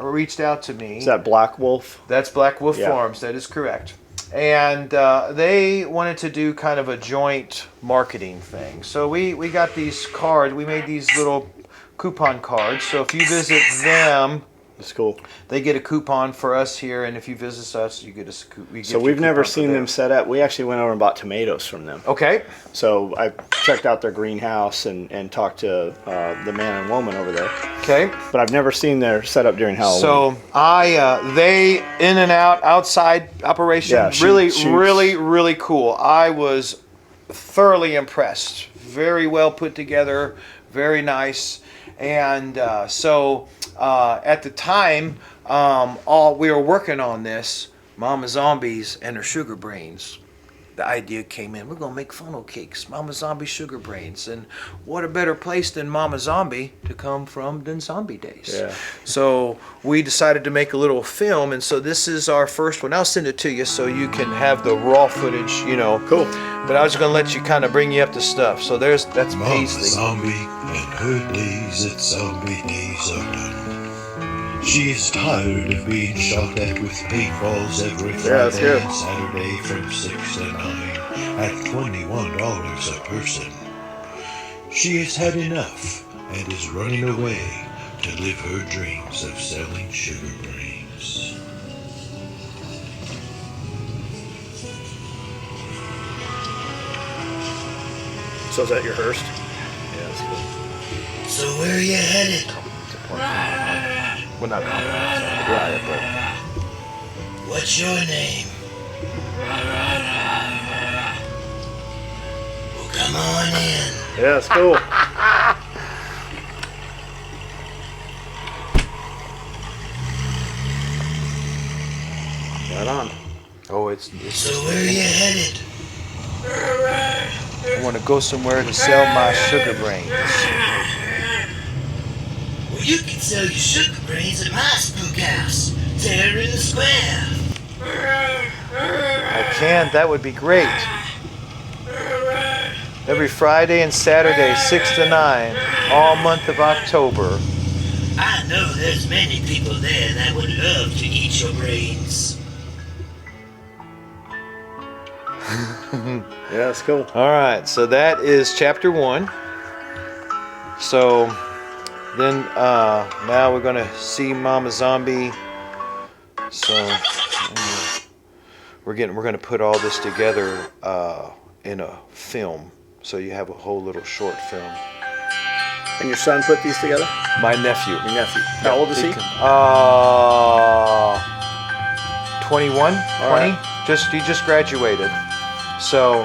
reached out to me. Is that Black Wolf? That's Black Wolf Yeah. Farms. That is correct. And they wanted to do kind of a joint marketing thing. So we got these cards. We made these little coupon cards. So if you visit them, That's cool. they get a coupon for us here, and if you visit us, you get a coupon. So we've never seen them set up. We actually went over and bought tomatoes from them. Okay. So I checked out their greenhouse and talked to the man and woman over there. Okay. But I've never seen their setup during Halloween. So they in and outside operation, Yeah, really, shoots. really cool. I was thoroughly impressed. Very well put together, very nice. And at the time, we were working on this, Mama Zombies and her sugar brains. The idea came in, we're going to make funnel cakes, Mama Zombie sugar brains. And what a better place than Mama Zombie to come from than Zombie Days. Yeah. So we decided to make a little film, and so this is our first one. I'll send it to you so you can have the raw footage, Cool. But I was going to let you kind of bring you up to stuff. So that's Mama Paisley. Zombie and her days at Zombie Days are done. She is tired of being shot at with paintballs every that's Friday good. and Saturday from 6 to 9 at $21 a person. She has had enough and is running away to live her dreams of selling sugar brains. So is that your Hearst? Yeah, that's cool. So where are you headed? Well, not right, but What's your name? Well, come on in. Yeah, that's cool. Right on. oh, it's So where are you headed? I want to go somewhere to sell my sugar brains. Well, you can sell your sugar brains at my spook house, there in the square. I can. That would be great. Every Friday and Saturday, 6 to 9, all month of October. I know there's many people there that would love to eat your brains. Yeah, that's cool. All right, so that is chapter 1. So then now we're gonna see Mama Zombie. So we're gonna put all this together in a film. So you have a whole little short film. And your son put these together? My nephew. Your nephew. How old is he? 21, 20. right. He just graduated. So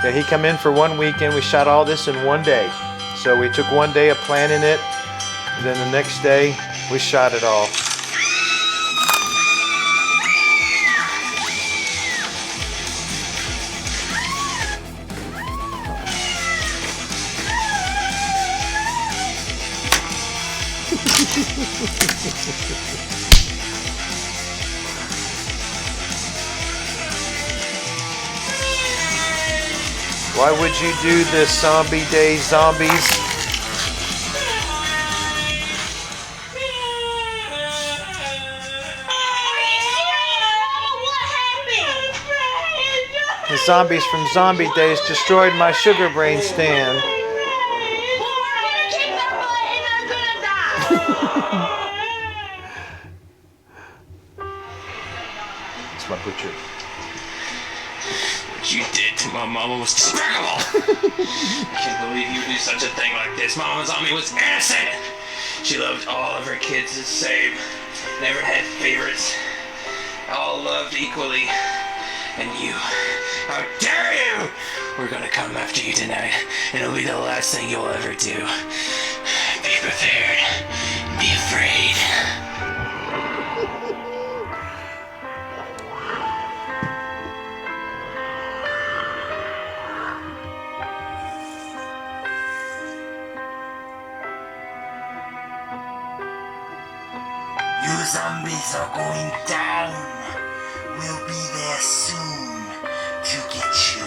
yeah, he come in for 1 weekend. We shot all this in 1 day. So we took 1 day of planning it, and then the next day we shot it all. Why would you do this, Zombie Days zombies? The zombies from Zombie Days destroyed my sugar brain stand. It's my butcher. What you did to my mama was despicable. I can't believe you would do such a thing like this. Mama Zombie was innocent. She loved all of her kids the same. Never had favorites. All loved equally. And you, how dare you! We're gonna come after you tonight, and it'll be the last thing you'll ever do. Be prepared. Be afraid. You zombies are going down. We'll be there soon to get you.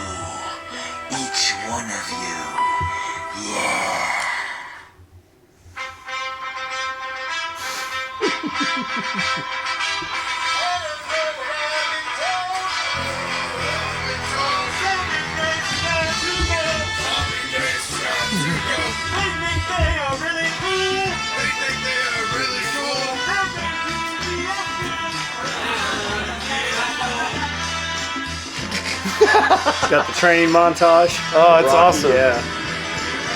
Each one of you. Yeah. Got the training montage. Oh, it's Rocky, awesome. Yeah.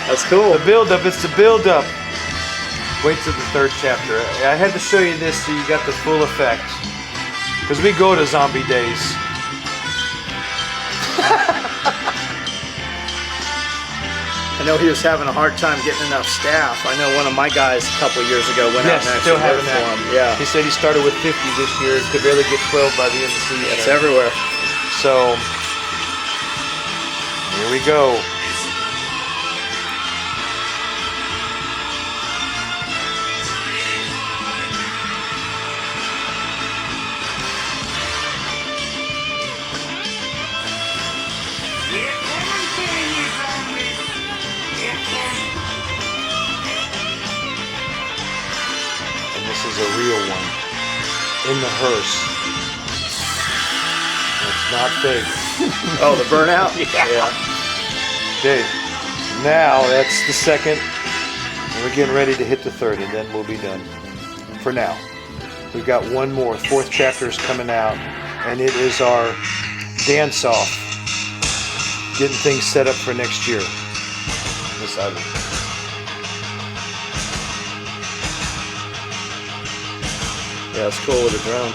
That's cool. The build-up, it's the build-up. Wait till the third chapter. I had to show you this so you got the full effect. Because we go to Zombie Days. I know he was having a hard time getting enough staff. I know one of my guys a couple years ago went out Yes, and still actually having worked that. for him. Yeah. He said he started with 50 this year, could barely get 12 by the end of the season. It's everywhere. So, here we go. And this is a real one. In the hearse. It's not fake. Oh, the burnout? Yeah. Okay, now that's the second. And we're getting ready to hit the third, and then we'll be done. For now. We've got one more. Fourth chapter is coming out, and it is our dance-off. Getting things set up for next year. Asylum. Yeah, it's cool with a drone.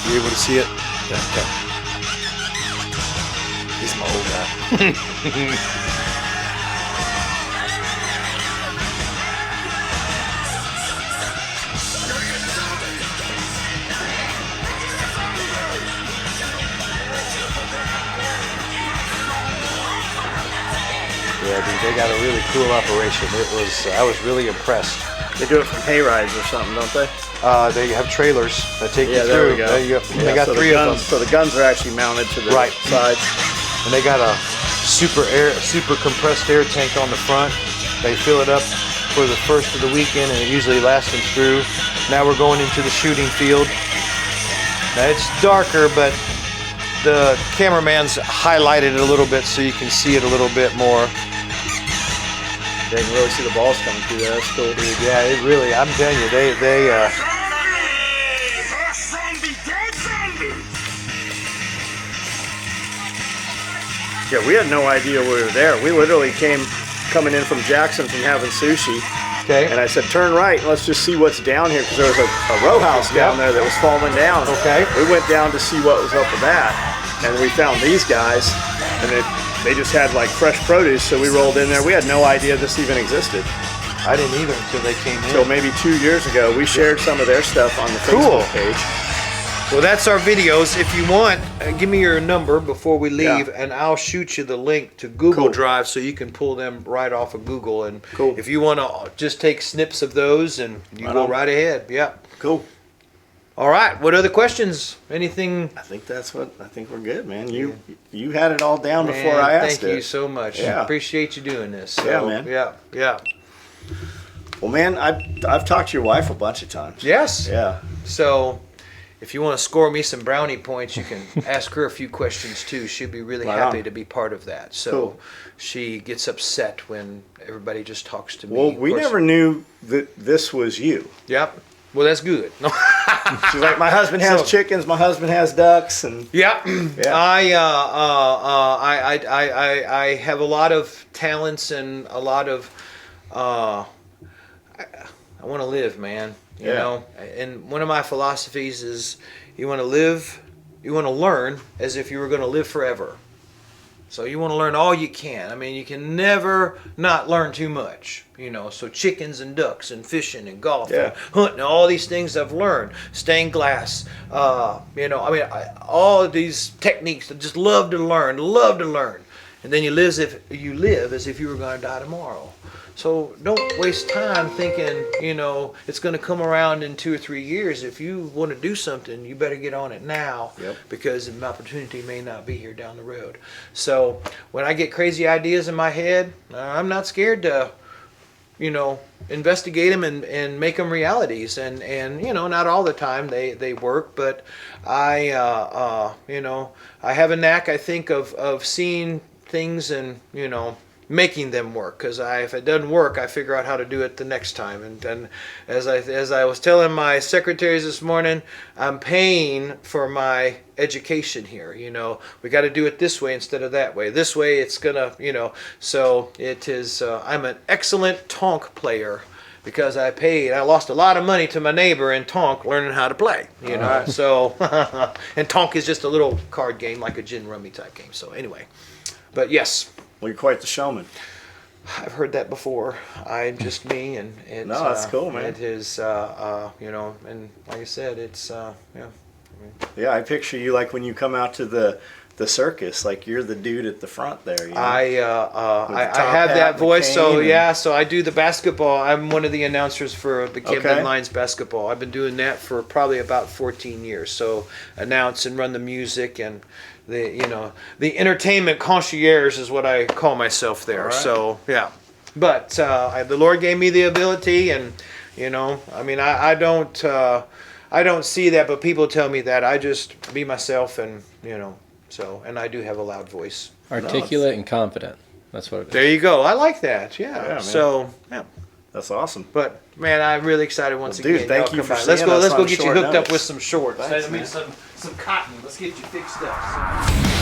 You able to see it? Yeah, okay. He's my old guy. Yeah, dude, they got a really cool operation. I was really impressed. They do it from hay rides or something, don't they? They have trailers that take you Yeah, through. there we go. There you go. Yeah, They got so 3 the of them. guns, so the guns are actually mounted to the Right. sides. And they got a super compressed air tank on the front. They fill it up for the first of the weekend, and it usually lasts them through. Now we're going into the shooting field. Now it's darker, but the cameraman's highlighted it a little bit so you can see it a little bit more. They can really see the balls coming through there. That's cool. Dude, yeah, it really, I'm telling you, they Yeah, we had no idea we were there. We literally coming in from Jackson from having sushi. okay. And I said, turn right and let's just see what's down here because there was a row house down there that was falling down. Okay. We went down to see what was up with that. And we found these guys and they just had like fresh produce, so we rolled in there. We had no idea this even existed. I didn't either until they came in. So maybe 2 years ago, we shared some of their stuff on the Cool. Facebook page. Well, that's our videos. If you want, give me your number before we leave, Yeah. and I'll shoot you the link to Google Cool. Drive so you can pull them right off of Google. And Cool. if you want to just take snips of those, and you Right go on. right ahead. Yeah. Cool. All right. What other questions? Anything? I think we're good, man. You had it all down before I asked thank it. you so much. Yeah. Appreciate you doing this. Yeah, So, man. Yeah. Well, man, I've talked to your wife a bunch of times. Yes. Yeah. So, if you want to score me some brownie points, you can ask her a few questions too. She'd be really Right happy on. to be part of that. So, Cool. she gets upset when everybody just talks to me. Well, Of we course- never knew that this was you. Yep. Well, that's good. She's like, my husband has So- chickens, my husband has ducks, and Yeah, Yeah. I have a lot of talents and a lot of I want to live, man. You Yeah. know, and one of my philosophies is you want to learn as if you were going to live forever. So you want to learn all you can. I mean, you can never not learn too much. You know, so chickens and ducks and fishing and golf Yeah. and hunting, all these things I've learned. Stained glass, you know, I mean, all of these techniques I just love to learn. And then you live as if you were going to die tomorrow. So don't waste time thinking, you know, it's going to come around in 2 or 3 years. If you want to do something, you better get on it now. Yep. Because an opportunity may not be here down the road. So when I get crazy ideas in my head, I'm not scared to, you know, investigate them and make them realities. And you know, not all the time they work, but you know, I have a knack, I think, of seeing things and, you know, making them work. Because if it doesn't work, I figure out how to do it the next time. And as I was telling my secretaries this morning, I'm paying for my education here. You know, we got to do it this way instead of that way. This way, it's gonna, you know. So it is. I'm an excellent tonk player because I lost a lot of money to my neighbor in tonk learning how to play. You know, so and tonk is just a little card game like a gin rummy type game. So anyway, but yes. well, you're quite the showman. I've heard that before. I'm just me, and it's, No, that's cool, man. It is, you know, and like I said, it's, yeah. Yeah, I picture you like when you come out to the circus, like you're the dude at the front there. You know? I top have hat that and the voice, so cane and- yeah. So I do the basketball. I'm one of the announcers for the Camden Okay. Lions basketball. I've been doing that for probably about 14 years. So announce and run the music and the entertainment concierge is what I call myself there. All right. So yeah, but the Lord gave me the ability, and you know, I mean, I don't see that, but people tell me that. I just be myself, and you know. So, and I do have a loud voice. Articulate and confident. That's what it is. There you go. I like that. Yeah. man. So, yeah. That's awesome. But man, I'm really excited once Well, dude, again. thank Y'all you come for by. Let's seeing go. us Let's go on get you short hooked up notice. with some shorts. Thanks, I mean, man. some cotton. Let's get you fixed up. So.